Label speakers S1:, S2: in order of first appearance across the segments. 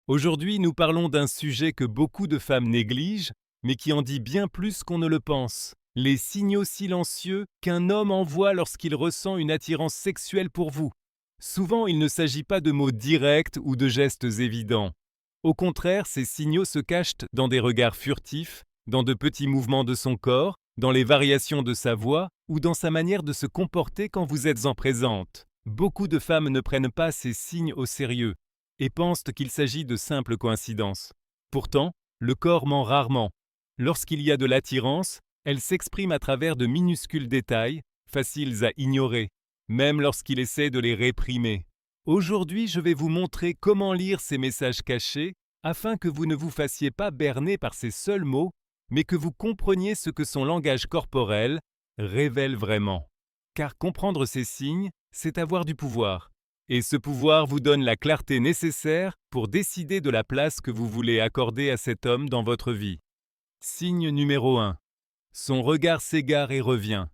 S1: Aujourd'hui, nous parlons d'un sujet que beaucoup de femmes négligent, mais qui en dit bien plus qu'on ne le pense. Les signaux silencieux qu'un homme envoie lorsqu'il ressent une attirance sexuelle pour vous. Souvent, il ne s'agit pas de mots directs ou de gestes évidents. Au contraire, ces signaux se cachent dans des regards furtifs, dans de petits mouvements de son corps, dans les variations de sa voix ou dans sa manière de se comporter quand vous êtes en présence. Beaucoup de femmes ne prennent pas ces signes au sérieux et pensent qu'il s'agit de simples coïncidences. Pourtant, le corps ment rarement. Lorsqu'il y a de l'attirance, elle s'exprime à travers de minuscules détails, faciles à ignorer, même lorsqu'il essaie de les réprimer. Aujourd'hui, je vais vous montrer comment lire ces messages cachés afin que vous ne vous fassiez pas berner par ces seuls mots, mais que vous compreniez ce que son langage corporel révèle vraiment. Car comprendre ces signes, c'est avoir du pouvoir. Et ce pouvoir vous donne la clarté nécessaire pour décider de la place que vous voulez accorder à cet homme dans votre vie. Signe numéro 1. Son regard s'égare et revient.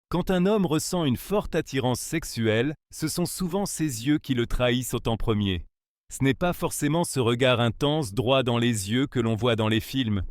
S1: Quand un homme ressent une forte attirance sexuelle, ce sont souvent ses yeux qui le trahissent en premier. Ce n'est pas forcément ce regard intense droit dans les yeux que l'on voit dans les films.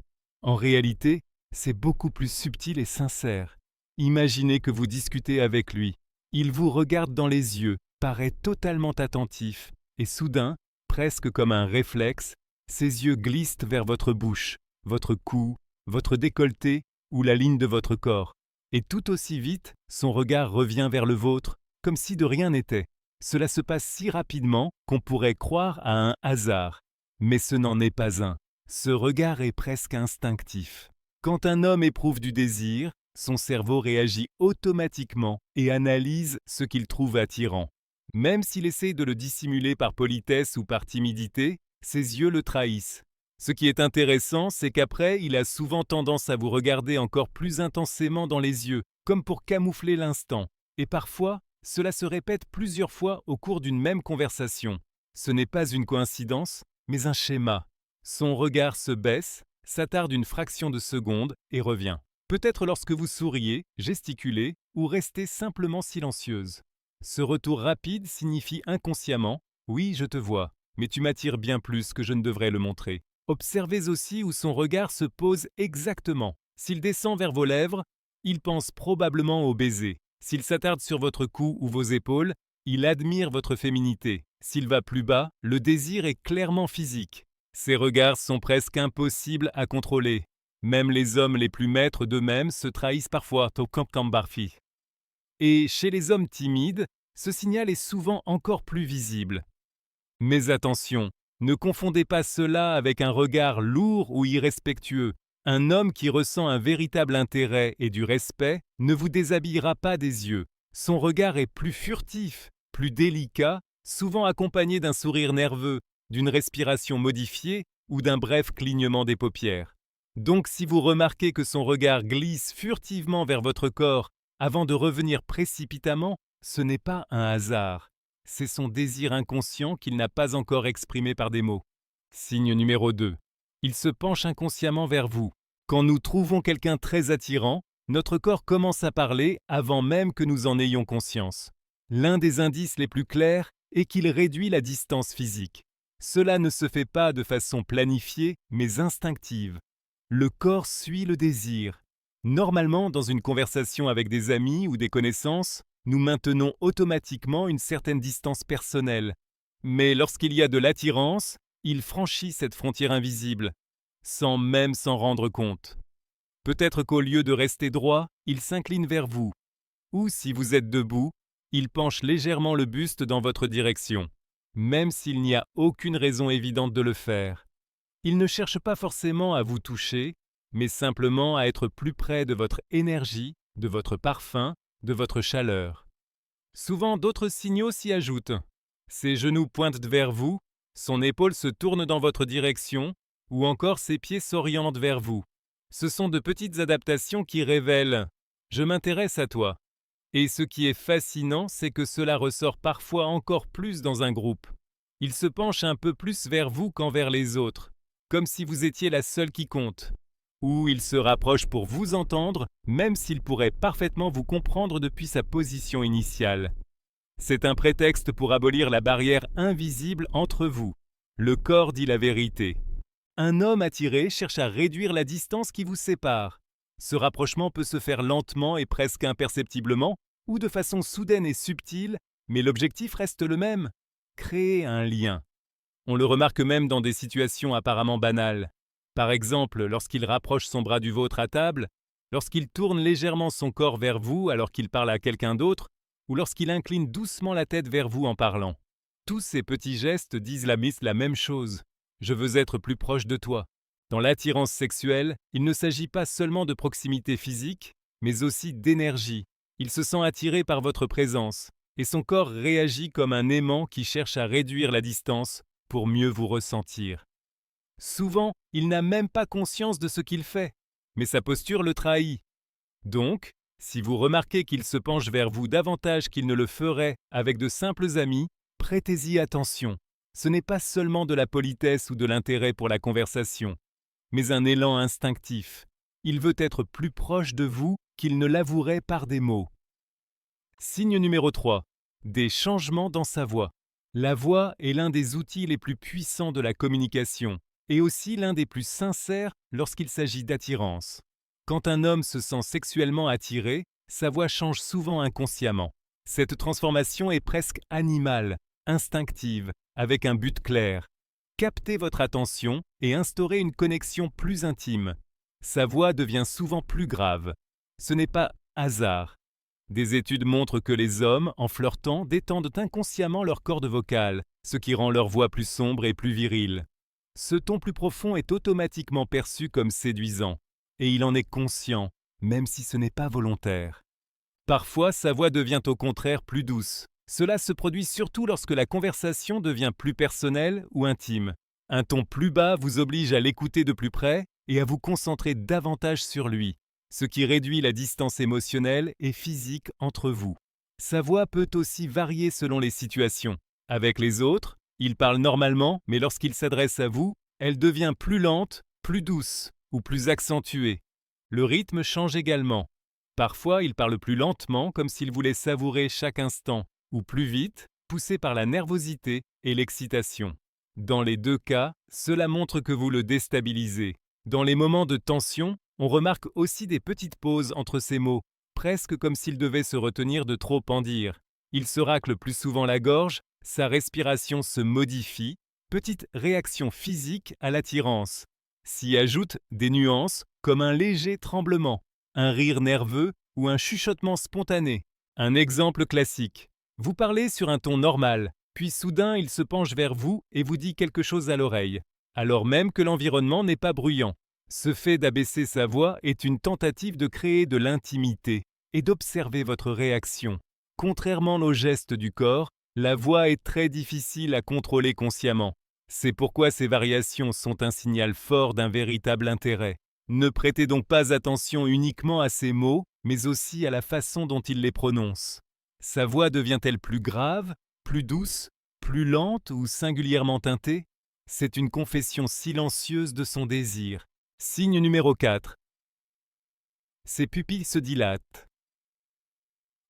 S1: En réalité, c'est beaucoup plus subtil et sincère. Imaginez que vous discutez avec lui. Il vous regarde dans les yeux, paraît totalement attentif, et soudain, presque comme un réflexe, ses yeux glissent vers votre bouche, votre cou, votre décolleté ou la ligne de votre corps. Et tout aussi vite, son regard revient vers le vôtre, comme si de rien n'était. Cela se passe si rapidement qu'on pourrait croire à un hasard. Mais ce n'en est pas un. Ce regard est presque instinctif. Quand un homme éprouve du désir, son cerveau réagit automatiquement et analyse ce qu'il trouve attirant. Même s'il essaie de le dissimuler par politesse ou par timidité, ses yeux le trahissent. Ce qui est intéressant, c'est qu'après, il a souvent tendance à vous regarder encore plus intensément dans les yeux, comme pour camoufler l'instant. Et parfois, cela se répète plusieurs fois au cours d'une même conversation. Ce n'est pas une coïncidence, mais un schéma. Son regard se baisse, s'attarde une fraction de seconde et revient. Peut-être lorsque vous souriez, gesticulez ou restez simplement silencieuse. Ce retour rapide signifie inconsciemment « Oui, je te vois, mais tu m'attires bien plus que je ne devrais le montrer ». Observez aussi où son regard se pose exactement. S'il descend vers vos lèvres, il pense probablement au baiser. S'il s'attarde sur votre cou ou vos épaules, il admire votre féminité. S'il va plus bas, le désir est clairement physique. Ces regards sont presque impossibles à contrôler. Même les hommes les plus maîtres d'eux-mêmes se trahissent parfois au Kambarfi. Et chez les hommes timides, ce signal est souvent encore plus visible. Mais attention, ne confondez pas cela avec un regard lourd ou irrespectueux. Un homme qui ressent un véritable intérêt et du respect ne vous déshabillera pas des yeux. Son regard est plus furtif, plus délicat, souvent accompagné d'un sourire nerveux, d'une respiration modifiée ou d'un bref clignement des paupières. Donc si vous remarquez que son regard glisse furtivement vers votre corps avant de revenir précipitamment, ce n'est pas un hasard. C'est son désir inconscient qu'il n'a pas encore exprimé par des mots. Signe numéro 2. Il se penche inconsciemment vers vous. Quand nous trouvons quelqu'un très attirant, notre corps commence à parler avant même que nous en ayons conscience. L'un des indices les plus clairs est qu'il réduit la distance physique. Cela ne se fait pas de façon planifiée, mais instinctive. Le corps suit le désir. Normalement, dans une conversation avec des amis ou des connaissances, nous maintenons automatiquement une certaine distance personnelle. Mais lorsqu'il y a de l'attirance, il franchit cette frontière invisible, sans même s'en rendre compte. Peut-être qu'au lieu de rester droit, il s'incline vers vous. Ou si vous êtes debout, il penche légèrement le buste dans votre direction, même s'il n'y a aucune raison évidente de le faire. Il ne cherche pas forcément à vous toucher, mais simplement à être plus près de votre énergie, de votre parfum, de votre chaleur. Souvent, d'autres signaux s'y ajoutent. Ses genoux pointent vers vous, son épaule se tourne dans votre direction, ou encore ses pieds s'orientent vers vous. Ce sont de petites adaptations qui révèlent « je m'intéresse à toi ». Et ce qui est fascinant, c'est que cela ressort parfois encore plus dans un groupe. Il se penche un peu plus vers vous qu'envers les autres, comme si vous étiez la seule qui compte. Ou il se rapproche pour vous entendre, même s'il pourrait parfaitement vous comprendre depuis sa position initiale. C'est un prétexte pour abolir la barrière invisible entre vous. Le corps dit la vérité. Un homme attiré cherche à réduire la distance qui vous sépare. Ce rapprochement peut se faire lentement et presque imperceptiblement, ou de façon soudaine et subtile, mais l'objectif reste le même, créer un lien. On le remarque même dans des situations apparemment banales. Par exemple, lorsqu'il rapproche son bras du vôtre à table, lorsqu'il tourne légèrement son corps vers vous alors qu'il parle à quelqu'un d'autre, ou lorsqu'il incline doucement la tête vers vous en parlant. Tous ces petits gestes disent la même chose. Je veux être plus proche de toi. Dans l'attirance sexuelle, il ne s'agit pas seulement de proximité physique, mais aussi d'énergie. Il se sent attiré par votre présence, et son corps réagit comme un aimant qui cherche à réduire la distance pour mieux vous ressentir. Souvent, il n'a même pas conscience de ce qu'il fait, mais sa posture le trahit. Donc, si vous remarquez qu'il se penche vers vous davantage qu'il ne le ferait avec de simples amis, prêtez-y attention. Ce n'est pas seulement de la politesse ou de l'intérêt pour la conversation, mais un élan instinctif. Il veut être plus proche de vous qu'il ne l'avouerait par des mots. Signe numéro 3. Des changements dans sa voix. La voix est l'un des outils les plus puissants de la communication et aussi l'un des plus sincères lorsqu'il s'agit d'attirance. Quand un homme se sent sexuellement attiré, sa voix change souvent inconsciemment. Cette transformation est presque animale, instinctive, avec un but clair. Capter votre attention et instaurer une connexion plus intime. Sa voix devient souvent plus grave. Ce n'est pas hasard. Des études montrent que les hommes, en flirtant, détendent inconsciemment leur corde vocale, ce qui rend leur voix plus sombre et plus virile. Ce ton plus profond est automatiquement perçu comme séduisant, et il en est conscient, même si ce n'est pas volontaire. Parfois, sa voix devient au contraire plus douce. Cela se produit surtout lorsque la conversation devient plus personnelle ou intime. Un ton plus bas vous oblige à l'écouter de plus près et à vous concentrer davantage sur lui, ce qui réduit la distance émotionnelle et physique entre vous. Sa voix peut aussi varier selon les situations. Avec les autres, il parle normalement, mais lorsqu'il s'adresse à vous, elle devient plus lente, plus douce ou plus accentuée. Le rythme change également. Parfois, il parle plus lentement, comme s'il voulait savourer chaque instant, ou plus vite, poussé par la nervosité et l'excitation. Dans les deux cas, cela montre que vous le déstabilisez. Dans les moments de tension, on remarque aussi des petites pauses entre ces mots, presque comme s'il devait se retenir de trop en dire. Il se racle plus souvent la gorge, sa respiration se modifie, petite réaction physique à l'attirance. S'y ajoutent des nuances comme un léger tremblement, un rire nerveux ou un chuchotement spontané. Un exemple classique. Vous parlez sur un ton normal, puis soudain il se penche vers vous et vous dit quelque chose à l'oreille, alors même que l'environnement n'est pas bruyant. Ce fait d'abaisser sa voix est une tentative de créer de l'intimité et d'observer votre réaction. Contrairement aux gestes du corps, la voix est très difficile à contrôler consciemment. C'est pourquoi ces variations sont un signal fort d'un véritable intérêt. Ne prêtez donc pas attention uniquement à ces mots, mais aussi à la façon dont il les prononce. Sa voix devient-elle plus grave, plus douce, plus lente ou singulièrement teintée? C'est une confession silencieuse de son désir. Signe numéro 4. Ses pupilles se dilatent.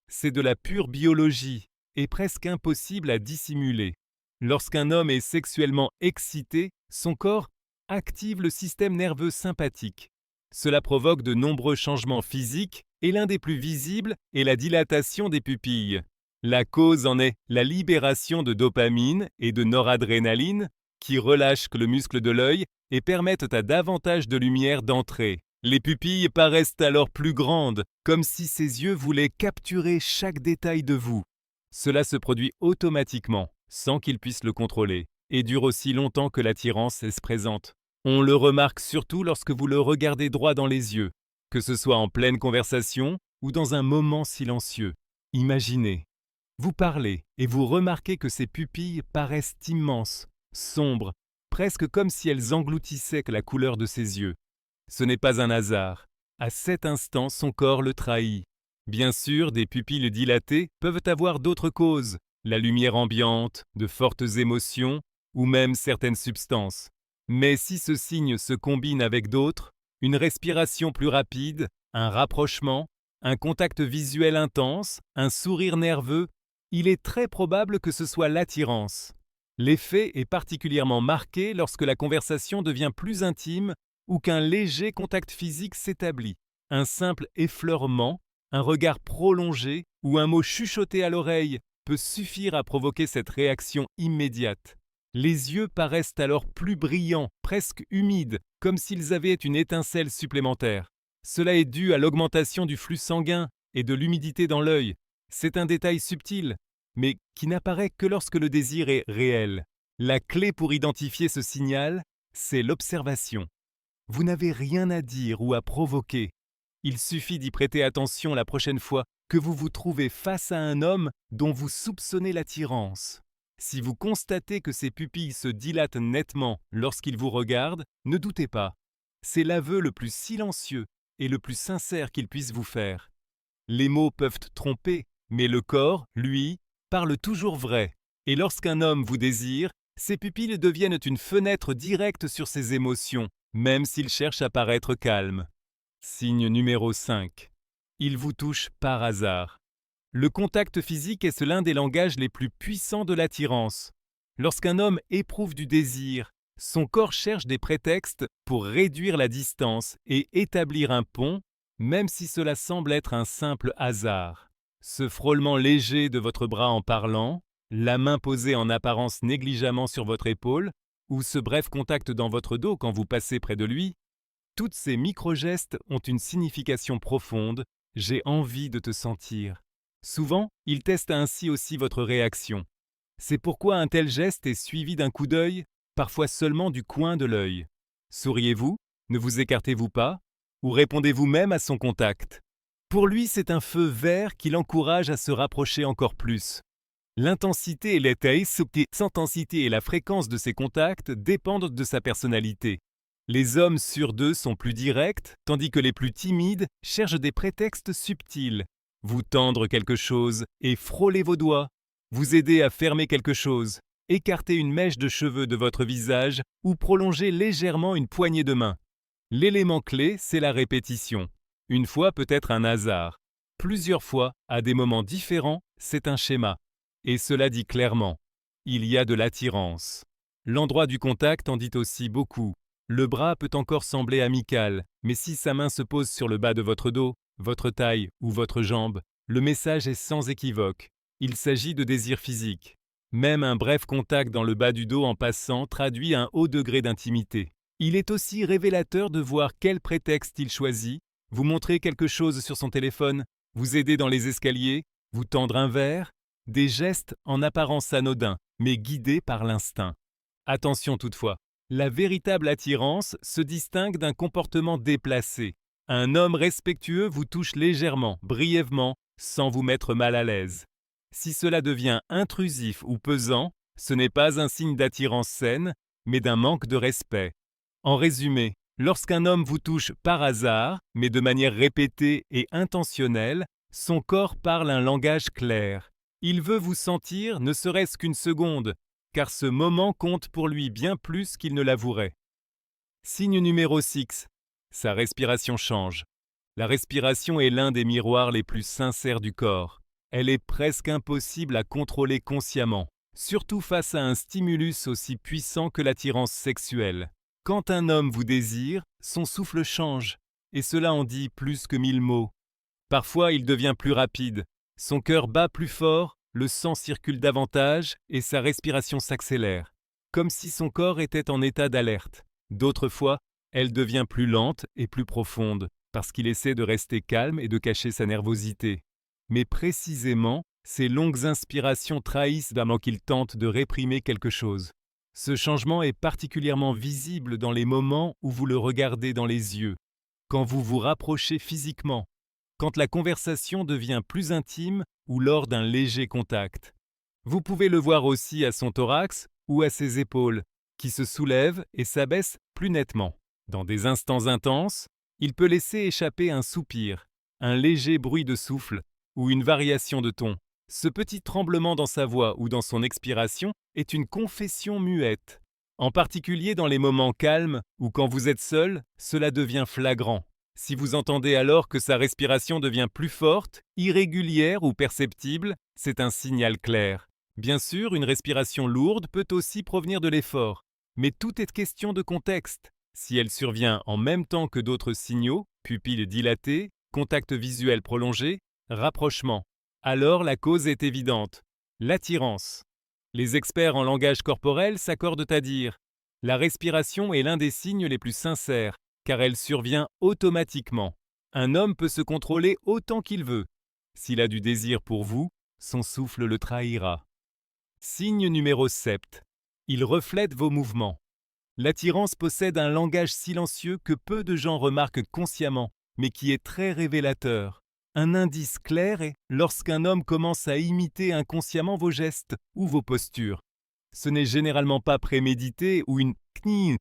S1: C'est de la pure biologie et presque impossible à dissimuler. Lorsqu'un homme est sexuellement excité, son corps active le système nerveux sympathique. Cela provoque de nombreux changements physiques et l'un des plus visibles est la dilatation des pupilles. La cause en est la libération de dopamine et de noradrénaline qui relâchent le muscle de l'œil et permettent à davantage de lumière d'entrer. Les pupilles paraissent alors plus grandes, comme si ses yeux voulaient capturer chaque détail de vous. Cela se produit automatiquement, sans qu'il puisse le contrôler, et dure aussi longtemps que l'attirance est présente. On le remarque surtout lorsque vous le regardez droit dans les yeux, que ce soit en pleine conversation ou dans un moment silencieux. Imaginez, vous parlez et vous remarquez que ses pupilles paraissent immenses, sombres, presque comme si elles engloutissaient la couleur de ses yeux. Ce n'est pas un hasard. À cet instant, son corps le trahit. Bien sûr, des pupilles dilatées peuvent avoir d'autres causes, la lumière ambiante, de fortes émotions ou même certaines substances. Mais si ce signe se combine avec d'autres, une respiration plus rapide, un rapprochement, un contact visuel intense, un sourire nerveux, il est très probable que ce soit l'attirance. L'effet est particulièrement marqué lorsque la conversation devient plus intime ou qu'un léger contact physique s'établit. Un simple effleurement, un regard prolongé ou un mot chuchoté à l'oreille peut suffire à provoquer cette réaction immédiate. Les yeux paraissent alors plus brillants, presque humides, comme s'ils avaient une étincelle supplémentaire. Cela est dû à l'augmentation du flux sanguin et de l'humidité dans l'œil. C'est un détail subtil, mais qui n'apparaît que lorsque le désir est réel. La clé pour identifier ce signal, c'est l'observation. Vous n'avez rien à dire ou à provoquer. Il suffit d'y prêter attention la prochaine fois que vous vous trouvez face à un homme dont vous soupçonnez l'attirance. Si vous constatez que ses pupilles se dilatent nettement lorsqu'il vous regarde, ne doutez pas. C'est l'aveu le plus silencieux et le plus sincère qu'il puisse vous faire. Les mots peuvent tromper, mais le corps, lui, parle toujours vrai. Et lorsqu'un homme vous désire, ses pupilles deviennent une fenêtre directe sur ses émotions, même s'il cherche à paraître calme. Signe numéro 5. Il vous touche par hasard. Le contact physique est l'un des langages les plus puissants de l'attirance. Lorsqu'un homme éprouve du désir, son corps cherche des prétextes pour réduire la distance et établir un pont, même si cela semble être un simple hasard. Ce frôlement léger de votre bras en parlant, la main posée en apparence négligemment sur votre épaule, ou ce bref contact dans votre dos quand vous passez près de lui, toutes ces micro-gestes ont une signification profonde. J'ai envie de te sentir. Souvent, il teste ainsi aussi votre réaction. C'est pourquoi un tel geste est suivi d'un coup d'œil, parfois seulement du coin de l'œil. Souriez-vous? Ne vous écartez-vous pas? Ou répondez-vous même à son contact? Pour lui, c'est un feu vert qui l'encourage à se rapprocher encore plus. L'intensité et la fréquence de ses contacts dépendent de sa personnalité. Les hommes sur deux sont plus directs, tandis que les plus timides cherchent des prétextes subtils. Vous tendre quelque chose et frôler vos doigts, vous aider à fermer quelque chose, écarter une mèche de cheveux de votre visage ou prolonger légèrement une poignée de main. L'élément clé, c'est la répétition. Une fois peut-être un hasard. Plusieurs fois, à des moments différents, c'est un schéma. Et cela dit clairement, il y a de l'attirance. L'endroit du contact en dit aussi beaucoup. Le bras peut encore sembler amical, mais si sa main se pose sur le bas de votre dos, votre taille ou votre jambe, le message est sans équivoque. Il s'agit de désir physique. Même un bref contact dans le bas du dos en passant traduit un haut degré d'intimité. Il est aussi révélateur de voir quel prétexte il choisit, vous montrer quelque chose sur son téléphone, vous aider dans les escaliers, vous tendre un verre, des gestes en apparence anodins, mais guidés par l'instinct. Attention toutefois. La véritable attirance se distingue d'un comportement déplacé. Un homme respectueux vous touche légèrement, brièvement, sans vous mettre mal à l'aise. Si cela devient intrusif ou pesant, ce n'est pas un signe d'attirance saine, mais d'un manque de respect. En résumé, lorsqu'un homme vous touche par hasard, mais de manière répétée et intentionnelle, son corps parle un langage clair. Il veut vous sentir ne serait-ce qu'une seconde, car ce moment compte pour lui bien plus qu'il ne l'avouerait. Signe numéro 6. Sa respiration change. La respiration est l'un des miroirs les plus sincères du corps. Elle est presque impossible à contrôler consciemment, surtout face à un stimulus aussi puissant que l'attirance sexuelle. Quand un homme vous désire, son souffle change, et cela en dit plus que 1000 mots. Parfois, il devient plus rapide, son cœur bat plus fort, le sang circule davantage et sa respiration s'accélère, comme si son corps était en état d'alerte. D'autres fois, elle devient plus lente et plus profonde, parce qu'il essaie de rester calme et de cacher sa nervosité. Mais précisément, ces longues inspirations trahissent d'abord qu'il tente de réprimer quelque chose. Ce changement est particulièrement visible dans les moments où vous le regardez dans les yeux, quand vous vous rapprochez physiquement, quand la conversation devient plus intime ou lors d'un léger contact. Vous pouvez le voir aussi à son thorax ou à ses épaules, qui se soulèvent et s'abaissent plus nettement. Dans des instants intenses, il peut laisser échapper un soupir, un léger bruit de souffle ou une variation de ton. Ce petit tremblement dans sa voix ou dans son expiration est une confession muette. En particulier dans les moments calmes ou quand vous êtes seul, cela devient flagrant. Si vous entendez alors que sa respiration devient plus forte, irrégulière ou perceptible, c'est un signal clair. Bien sûr, une respiration lourde peut aussi provenir de l'effort, mais tout est question de contexte. Si elle survient en même temps que d'autres signaux, pupilles dilatées, contact visuel prolongé, rapprochement, alors la cause est évidente, l'attirance. Les experts en langage corporel s'accordent à dire la respiration est l'un des signes les plus sincères, car elle survient automatiquement. Un homme peut se contrôler autant qu'il veut. S'il a du désir pour vous, son souffle le trahira. Signe numéro 7. Il reflète vos mouvements. L'attirance possède un langage silencieux que peu de gens remarquent consciemment, mais qui est très révélateur. Un indice clair est lorsqu'un homme commence à imiter inconsciemment vos gestes ou vos postures. Ce n'est généralement pas prémédité ou une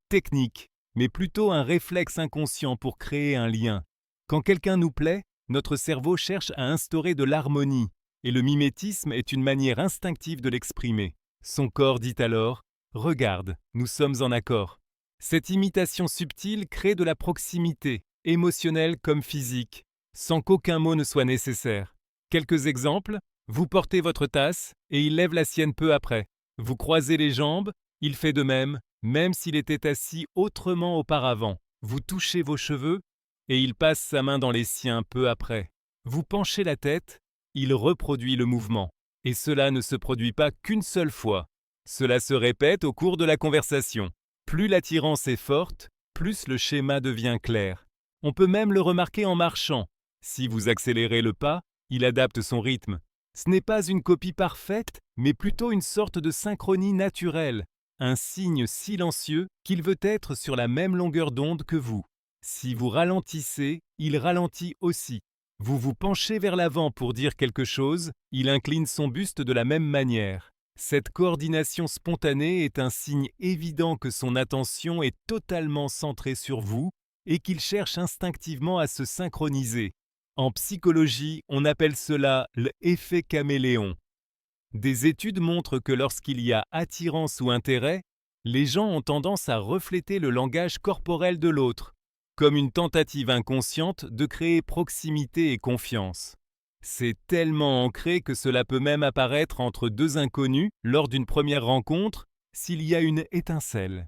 S1: technique, mais plutôt un réflexe inconscient pour créer un lien. Quand quelqu'un nous plaît, notre cerveau cherche à instaurer de l'harmonie, et le mimétisme est une manière instinctive de l'exprimer. Son corps dit alors « Regarde, nous sommes en accord ». Cette imitation subtile crée de la proximité, émotionnelle comme physique, sans qu'aucun mot ne soit nécessaire. Quelques exemples, vous portez votre tasse et il lève la sienne peu après. Vous croisez les jambes, il fait de même, même s'il était assis autrement auparavant. Vous touchez vos cheveux et il passe sa main dans les siens peu après. Vous penchez la tête, il reproduit le mouvement. Et cela ne se produit pas qu'une seule fois. Cela se répète au cours de la conversation. Plus l'attirance est forte, plus le schéma devient clair. On peut même le remarquer en marchant. Si vous accélérez le pas, il adapte son rythme. Ce n'est pas une copie parfaite, mais plutôt une sorte de synchronie naturelle, un signe silencieux qu'il veut être sur la même longueur d'onde que vous. Si vous ralentissez, il ralentit aussi. Vous vous penchez vers l'avant pour dire quelque chose, il incline son buste de la même manière. Cette coordination spontanée est un signe évident que son attention est totalement centrée sur vous et qu'il cherche instinctivement à se synchroniser. En psychologie, on appelle cela l'effet caméléon. Des études montrent que lorsqu'il y a attirance ou intérêt, les gens ont tendance à refléter le langage corporel de l'autre, comme une tentative inconsciente de créer proximité et confiance. C'est tellement ancré que cela peut même apparaître entre deux inconnus lors d'une première rencontre s'il y a une étincelle.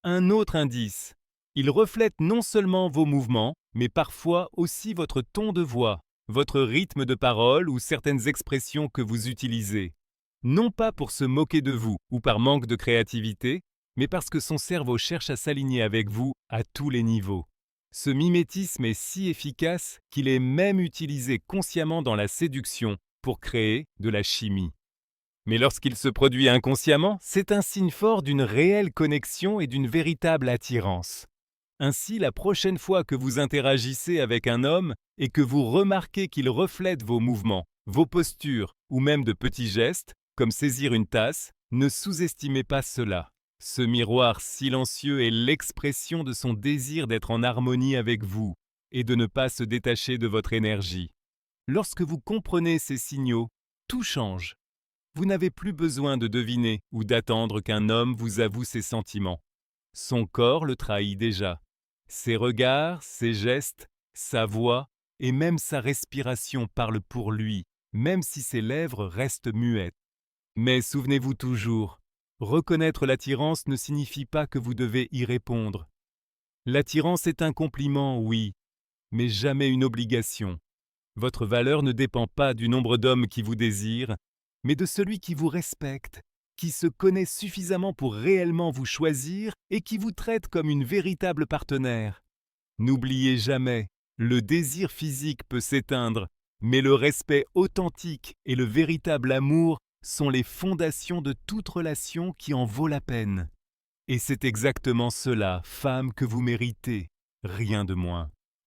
S1: Un autre indice. Il reflète non seulement vos mouvements, mais parfois aussi votre ton de voix, votre rythme de parole ou certaines expressions que vous utilisez. Non pas pour se moquer de vous ou par manque de créativité, mais parce que son cerveau cherche à s'aligner avec vous à tous les niveaux. Ce mimétisme est si efficace qu'il est même utilisé consciemment dans la séduction pour créer de la chimie. Mais lorsqu'il se produit inconsciemment, c'est un signe fort d'une réelle connexion et d'une véritable attirance. Ainsi, la prochaine fois que vous interagissez avec un homme et que vous remarquez qu'il reflète vos mouvements, vos postures ou même de petits gestes, comme saisir une tasse, ne sous-estimez pas cela. Ce miroir silencieux est l'expression de son désir d'être en harmonie avec vous et de ne pas se détacher de votre énergie. Lorsque vous comprenez ces signaux, tout change. Vous n'avez plus besoin de deviner ou d'attendre qu'un homme vous avoue ses sentiments. Son corps le trahit déjà. Ses regards, ses gestes, sa voix et même sa respiration parlent pour lui, même si ses lèvres restent muettes. Mais souvenez-vous toujours, reconnaître l'attirance ne signifie pas que vous devez y répondre. L'attirance est un compliment, oui, mais jamais une obligation. Votre valeur ne dépend pas du nombre d'hommes qui vous désirent, mais de celui qui vous respecte, qui se connaît suffisamment pour réellement vous choisir et qui vous traite comme une véritable partenaire. N'oubliez jamais, le désir physique peut s'éteindre, mais le respect authentique et le véritable amour sont les fondations de toute relation qui en vaut la peine. Et c'est exactement cela, femme, que vous méritez, rien de moins.